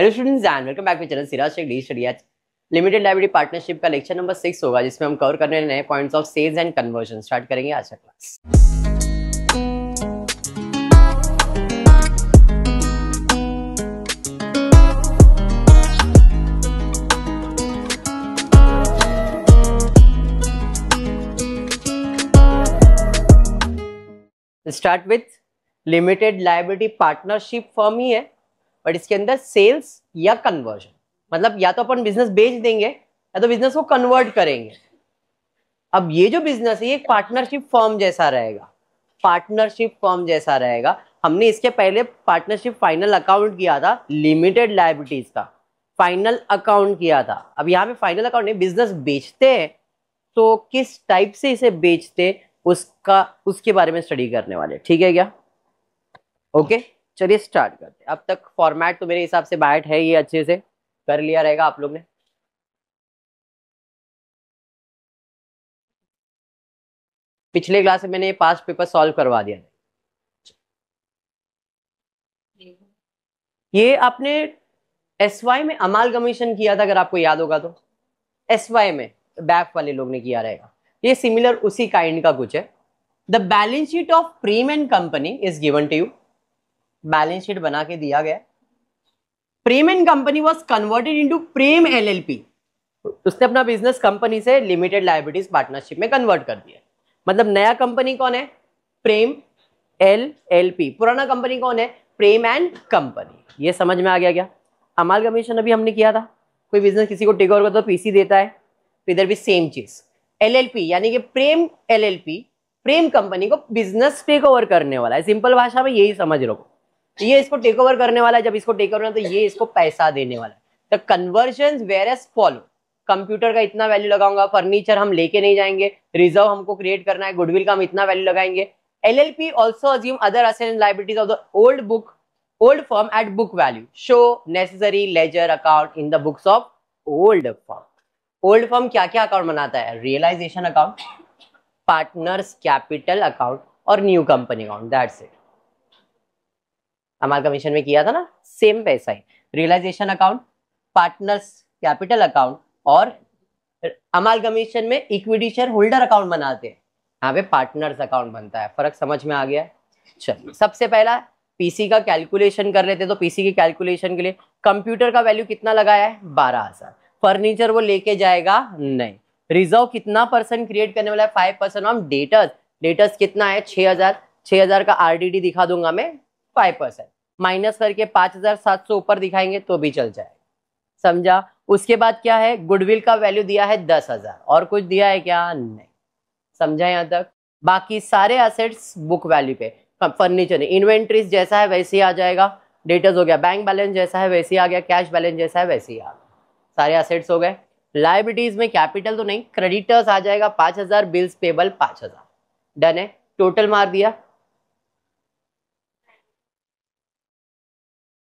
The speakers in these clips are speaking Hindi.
Hello students and welcome back to channel Siraj Shaikh the study at limited liability partnership का लेक्चर नंबर 6 होगा, जिसमें हम कवर करने नए points of sales and conversion start करेंगे आज का class. Start with limited liability partnership firm ही है, बट इसके अंदर सेल्स या कन्वर्जन, मतलब या तो अपन बिजनेस बेच देंगे या तो बिजनेस को कन्वर्ट करेंगे। अब ये जो बिजनेस है ये एक पार्टनरशिप फर्म जैसा रहेगा, पार्टनरशिप फर्म जैसा रहेगा। हमने इसके पहले पार्टनरशिप फाइनल अकाउंट किया था, लिमिटेड लाइबिलिटीज का फाइनल अकाउंट किया था। अब यहाँ पे फाइनल अकाउंट नहीं, बिजनेस बेचते हैं तो किस टाइप से इसे बेचते उसके बारे में स्टडी करने वाले, ठीक है क्या? ओके चलिए स्टार्ट करते हैं। अब तक फॉर्मेट तो मेरे हिसाब से बैठ है, ये अच्छे से कर लिया रहेगा आप लोग ने। पिछले क्लास में मैंने पास्ट पेपर सॉल्व करवा दिया। ये आपने एसवाई में अमालगमेशन किया था, अगर आपको याद होगा तो एसवाई में बैक वाले लोग ने किया रहेगा। ये सिमिलर उसी काइंड का कुछ है। The balance sheet of Prem and company is given to you. Balance sheet बना के दिया गया। Prem and company was converted into Prem LLP. उसने अपना बिजनेस कंपनी से लिमिटेड लायबिलिटीज पार्टनरशिप में कन्वर्ट कर दिया। मतलब नया कंपनी कौन है? प्रेम एलएलपी। पुराना कंपनी कौन है? प्रेम एंड कंपनी। ये समझ में आ गया क्या? अमालगमेशन अभी हमने किया था। कोई बिजनेस किसी को टेक ओवर करता तो पीसी देता है, तो इधर भी सेम चीज। एलएलपी यानी कि प्रेम एलएलपी प्रेम कंपनी को बिजनेस टेक ओवर करने वाला है। सिंपल भाषा में यही समझ लो, ये इसको टेक ओवर करने वाला है। जब इसको टेक ओवर करना तो ये इसको पैसा देने वाला है। The conversion were as follow. Computer का इतना वैल्यू लगाऊंगा, फर्नीचर हम लेके नहीं जाएंगे, रिजर्व हमको क्रिएट करना है, गुडविल का हम इतना वैल्यू लगाएंगे। LLP also assume other asset and liabilities of the old firm at book value. Show necessary ledger account in the books of old firm. Old firm क्या क्या अकाउंट बनाता है? Realisation account, partners capital account और new company account. That's it. Amalgamation में किया था ना, सेम पैसा ही। Realisation account, partners capital account और अमालगमेशन में इक्विटी शेयर होल्डर अकाउंट बनाते हैं, यहाँ पे पार्टनर्स अकाउंट बनता है। फर्क समझ में आ गया? चलिए सबसे पहला पीसी का कैलकुलेशन कर लेते। तो पीसी की कैलकुलेशन के लिए कंप्यूटर का वैल्यू कितना लगाया है? 12,000। फर्नीचर वो लेके जाएगा नहीं। रिजर्व कितना परसेंट क्रिएट करने वाला है? 5%। हम डेटर्स कितना है? 6,000। 6,000 का आरडीडी दिखा दूंगा मैं 5%, माइनस करके 5,700 ऊपर दिखाएंगे तो भी चल जाएगा। समझा? उसके बाद क्या है? गुडविल का वैल्यू दिया है 10,000। और कुछ दिया है क्या? नहीं। समझा यहां तक? बाकी सारे एसेट्स बुक वैल्यू पे। फर्नीचर इन्वेंट्रीज जैसा है वैसे ही आ जाएगा। डेटर्स हो गया, बैंक बैलेंस जैसा है वैसे ही आ गया, कैश बैलेंस जैसा है वैसे ही आ गया। सारे एसेट्स हो गए। लायबिलिटीज में कैपिटल तो नहीं, क्रेडिटर्स आ जाएगा 5,000, बिल्स पेबल 5,000। डन है। टोटल मार दिया।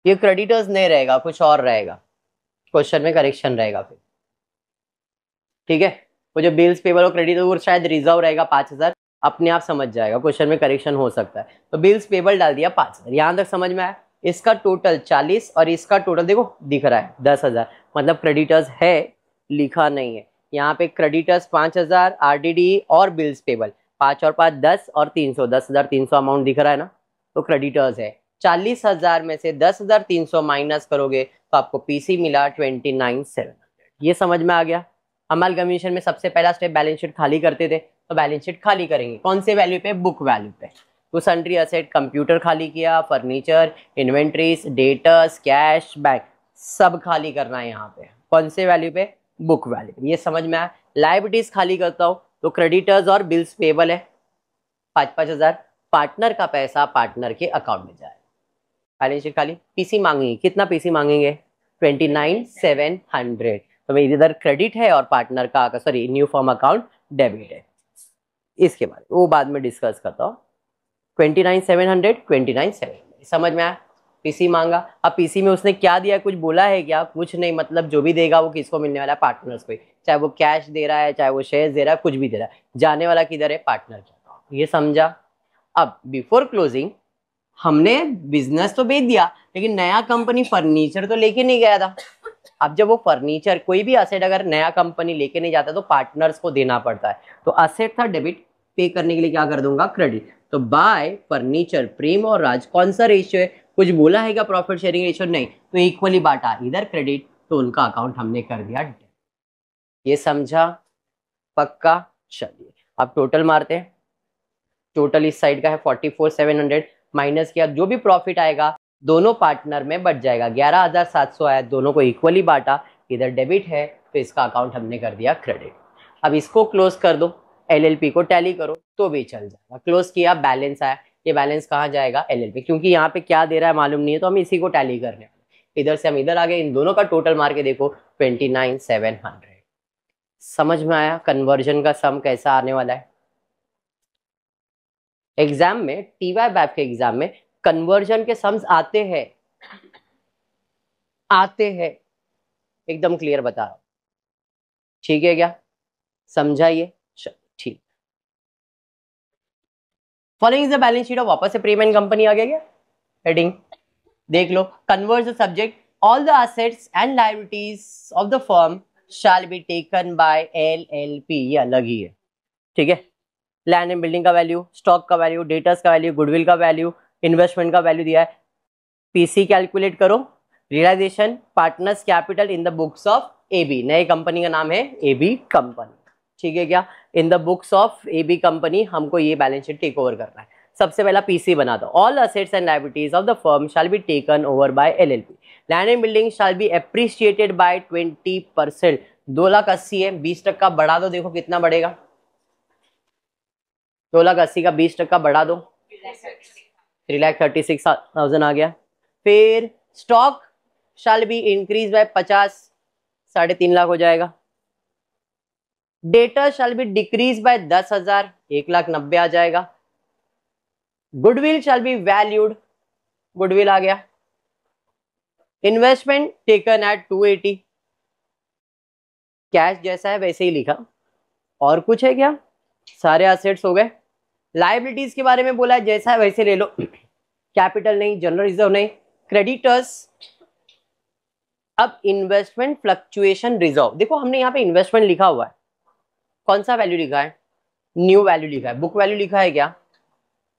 ये क्रेडिटर्स नहीं रहेगा, कुछ और रहेगा, क्वेश्चन में करेक्शन रहेगा फिर, ठीक है? वो जो बिल्स पेबल और क्रेडिटर वो शायद रिजर्व रहेगा 5,000, अपने आप समझ जाएगा, क्वेश्चन में करेक्शन हो सकता है। तो बिल्स पेबल डाल दिया 5,000। यहां तक समझ में आया? इसका टोटल 40 और इसका टोटल देखो दिख रहा है 10,000, मतलब क्रेडिटर्स है, लिखा नहीं है। यहाँ पे क्रेडिटर्स 5,000, आरडीडी और बिल्स पेबल 5 और 5 10 और 300, 10,300 अमाउंट दिख रहा है ना, तो क्रेडिटर्स है। 40,000 में से 10,300 माइनस करोगे तो आपको पीसी मिला 29,700। ये समझ में आ गया? अमालगमेशन में सबसे पहला स्टेप बैलेंस शीट खाली करते थे, तो बैलेंस शीट खाली करेंगे कौन से वैल्यू पे? बुक वैल्यू पे। तो सन्ड्री असेट कंप्यूटर खाली किया, furniture, inventories, debtors, cash, bank सब खाली करना है यहाँ पे। कौन से वैल्यू पे? Book value. ये समझ में आया? लायबिलिटीज खाली करता हूँ तो क्रेडिटर्स और बिल्स पेबल है 5,000। पार्टनर का पैसा पार्टनर के अकाउंट में जाए। बैलेंस शीट खाली। पीसी मांगेंगे, कितना पीसी मांगेंगे? 29,700। तो मेरी इधर क्रेडिट है और पार्टनर का sorry new form account debit है। इसके बाद वो बाद में डिस्कस करता हूँ। 29,700 29,700 समझ में आया? पीसी मांगा। अब पीसी में उसने क्या दिया? कुछ बोला है क्या? कुछ नहीं। मतलब जो भी देगा वो किसको मिलने वाला है? पार्टनर्स को। चाहे वो कैश दे रहा है, चाहे वो शेयर्स दे रहा है, कुछ भी दे रहा है, जाने वाला किधर है? पार्टनर के अकाउंट। ये समझा? अब बिफोर क्लोजिंग हमने बिजनेस तो बेच दिया, लेकिन नया कंपनी फर्नीचर तो लेके नहीं गया था। अब जब वो फर्नीचर, कोई भी असेट अगर नया कंपनी लेके नहीं जाता तो पार्टनर्स को देना पड़ता है। तो असेट था डेबिट, पे करने के लिए क्या कर दूंगा, क्रेडिट। तो बाय फर्नीचर प्रेम और राज कौन सा रेशियो है, कुछ बोला है क्या प्रॉफिट शेयरिंग रेशियो, नहीं, तो इक्वली बांटा, इधर क्रेडिट, तो उनका अकाउंट हमने कर दिया डेबिट। ये समझा, पक्का। चलिए अब टोटल मारते हैं। टोटल इस साइड का है 44,700, माइनस किया, जो भी प्रॉफिट आएगा दोनों पार्टनर में बच जाएगा। 11,700 आया, दोनों को इक्वली बांटा, इधर डेबिट है तो इसका अकाउंट हमने कर दिया क्रेडिट। अब इसको क्लोज कर दो, एलएलपी को टैली करो तो भी चल जाएगा। क्लोज किया, बैलेंस आया, ये बैलेंस कहाँ जाएगा, एलएलपी, क्योंकि यहाँ पे क्या दे रहा है मालूम नहीं है तो हम इसी को टैली करने वाले। इधर से हम इधर आ गए, इन दोनों का टोटल मार के देखो 29,700। समझ में आया कन्वर्जन का सम कैसा आने वाला है। एग्जाम में, टीवाई बैफ के एग्जाम में कन्वर्जन के सम्स आते हैं, एकदम क्लियर बता रहा हूं, ठीक है क्या, समझाइए। ठीक, following is the balance sheet of, वापस से प्रीमेन कंपनी आ गया क्या, हेडिंग देख लो, converge the subject, all the assets and liabilities of the firm shall be taken by LLP, ये अलग ही है, ठीक है। लैंड एंड बिल्डिंग का वैल्यू, स्टॉक का वैल्यू, डेटर्स का वैल्यू, गुडविल का वैल्यू, इन्वेस्टमेंट का वैल्यू दिया है। पीसी कैलकुलेट करो, realisation, partners capital in the books of AB, नए कंपनी का नाम है एबी कंपनी, ठीक है क्या। In the books of AB company हमको ये बैलेंस शीट टेक ओवर करना है। सबसे पहला पीसी बना दो, all assets and liabilities of the firm shall be taken over by LLP, land and building shall be appreciated by 20%, 2,80,000 है, 20% बढ़ा दो, देखो कितना बढ़ेगा, 2,80,000 का 20% बढ़ा दो, 3,36,000 आ गया। फिर stock shall be increase by 50, 3.5 lakh हो जाएगा। डेटा शैल बी डिक्रीज बाय 10,000, 1,90,000 आ जाएगा। Goodwill shall be valued, goodwill आ गया। इन्वेस्टमेंट टेकन एट 280, कैश जैसा है वैसे ही लिखा, और कुछ है क्या, सारे एसेट्स हो गए। लायबिलिटीज के बारे में बोला है, जैसा है वैसे ले लो, कैपिटल नहीं, जनरल रिजर्व नहीं, क्रेडिटर्स। अब इन्वेस्टमेंट फ्लक्चुएशन रिजर्व, देखो हमने यहाँ पे इन्वेस्टमेंट लिखा हुआ है, कौन सा वैल्यू लिखा है, न्यू वैल्यू लिखा है, बुक वैल्यू लिखा है क्या,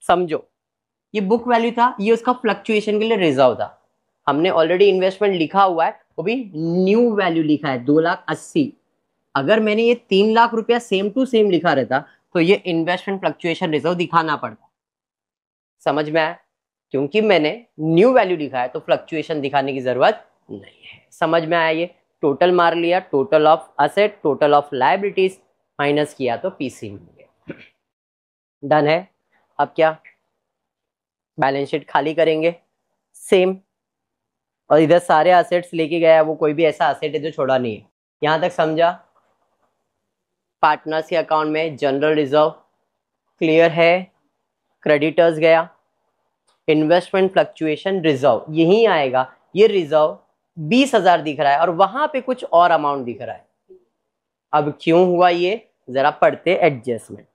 समझो ये बुक वैल्यू था, ये उसका फ्लक्चुएशन के लिए रिजर्व था। हमने ऑलरेडी इन्वेस्टमेंट लिखा हुआ है, वो भी न्यू वैल्यू लिखा है 2,80,000। अगर मैंने ये 3 लाख रुपया सेम टू सेम लिखा रहता तो ये इन्वेस्टमेंट फ्लक्चुएशन रिजर्व दिखाना पड़ता। समझ में आया, क्योंकि मैंने न्यू वैल्यू लिखा है तो फ्लक्चुएशन दिखाने की जरूरत नहीं है। समझ में आया, ये टोटल मार लिया, total of asset, total of liabilities, minus किया तो पीसी मिल गया। डन है। अब क्या, बैलेंस शीट खाली करेंगे सेम, और इधर सारे असेट्स लेके गया, वो कोई भी ऐसा असेट है जो छोड़ा नहीं है। यहां तक समझा। पार्टनर्स के अकाउंट में जनरल रिजर्व क्लियर है, क्रेडिटर्स गया, इन्वेस्टमेंट फ्लक्चुएशन रिजर्व यही आएगा। ये रिजर्व 20,000 दिख रहा है और वहां पे कुछ और अमाउंट दिख रहा है। अब क्यों हुआ ये, जरा पढ़ते एडजस्टमेंट।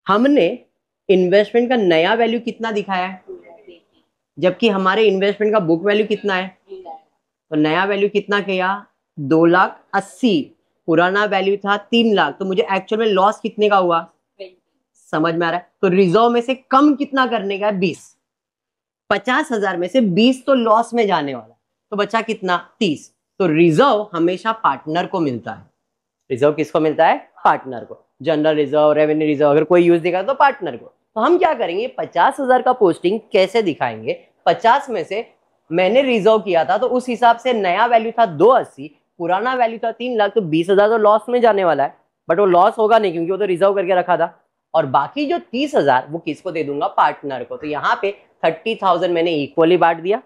हमने इन्वेस्टमेंट का नया वैल्यू कितना दिखाया है, जबकि हमारे इन्वेस्टमेंट का बुक वैल्यू कितना है, तो नया वैल्यू कितना किया, 2,80,000, पुराना वैल्यू था 3 लाख, तो मुझे एक्चुअल में लॉस कितने का हुआ, समझ में आ रहा है। तो रिजर्व में से कम कितना करने का है, 20, 50,000 में से 20 तो लॉस में जाने वाला, तो बचा कितना, 30। तो रिजर्व हमेशा पार्टनर को मिलता है। रिजर्व किसको मिलता है, पार्टनर को। जनरल रिजर्व, रेवेन्यू रिजर्व अगर कोई यूज दिखा तो पार्टनर को। तो हम क्या करेंगे, 50,000 का पोस्टिंग कैसे दिखाएंगे, 50 में से मैंने रिजर्व किया था तो उस हिसाब से नया वैल्यू था 2,80,000, पुराना वैल्यू था 3 लाख, तो 20,000 तो लॉस में जाने वाला है, बट वो लॉस होगा नहीं क्योंकि वो तो रिजर्व करके रखा था। और बाकी जो 30,000 वो किसको दे दूंगा, पार्टनर को। तो यहाँ पे 30,000 मैंने इक्वली बांट दिया,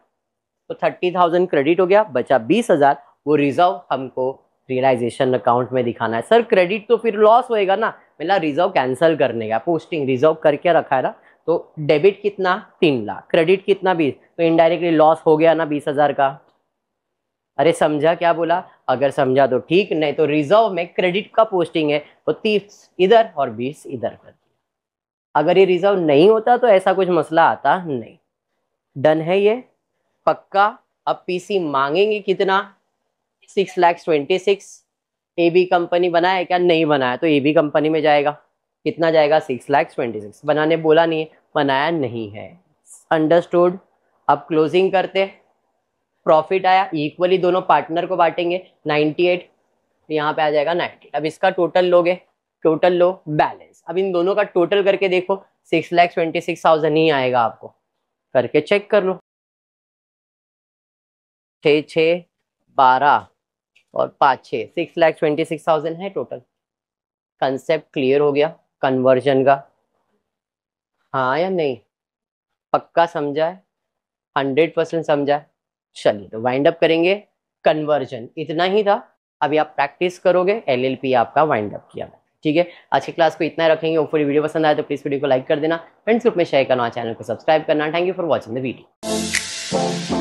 तो 30,000 क्रेडिट हो गया, बचा 20,000, वो रिजर्व हमको रियलाइजेशन अकाउंट में दिखाना है। सर क्रेडिट तो फिर लॉस होएगा ना, मेरा रिजर्व कैंसिल करने का, पोस्टिंग रिजर्व करके रखा है ना, तो डेबिट कितना 3 लाख, क्रेडिट कितना 20, तो इनडायरेक्टली लॉस हो गया ना 20,000 का। अरे समझा क्या बोला, अगर समझा तो ठीक, नहीं तो रिजर्व में क्रेडिट का पोस्टिंग है तो 30 इधर और 20 इधर कर दिया। अगर ये रिजर्व नहीं होता तो ऐसा कुछ मसला आता नहीं। डन है ये पक्का। अब पीसी मांगेंगे कितना, 6,26,000। ए बी कंपनी बनाया क्या, नहीं बनाया, तो ए बी कंपनी में जाएगा। कितना जाएगा, 6,26,000। बनाने बोला नहीं है, बनाया नहीं है, अंडरस्टूड। अब क्लोजिंग करते, प्रॉफिट आया, इक्वली दोनों पार्टनर को बांटेंगे, 98, यहाँ पे आ जाएगा 98। अब इसका टोटल लोगे, टोटल लो बैलेंस। अब इन दोनों का टोटल करके देखो, 6,26,000 ही आएगा, आपको करके चेक कर लो। 6 6 12 और 5 6, 6,26,000 है टोटल। कंसेप्ट क्लियर हो गया कन्वर्जन का, हाँ या नहीं, पक्का समझा है, 100% समझा है। चलिए तो वाइंड अप करेंगे, कन्वर्जन इतना ही था। अभी आप प्रैक्टिस करोगे, एलएलपी आपका वाइंड अप किया। ठीक है, आज की क्लास को इतना रखेंगे। ऊपर वीडियो पसंद आए तो प्लीज वीडियो को लाइक कर देना, फ्रेंड्स ग्रुप में शेयर करना, चैनल को सब्सक्राइब करना। Thank you for watching the video.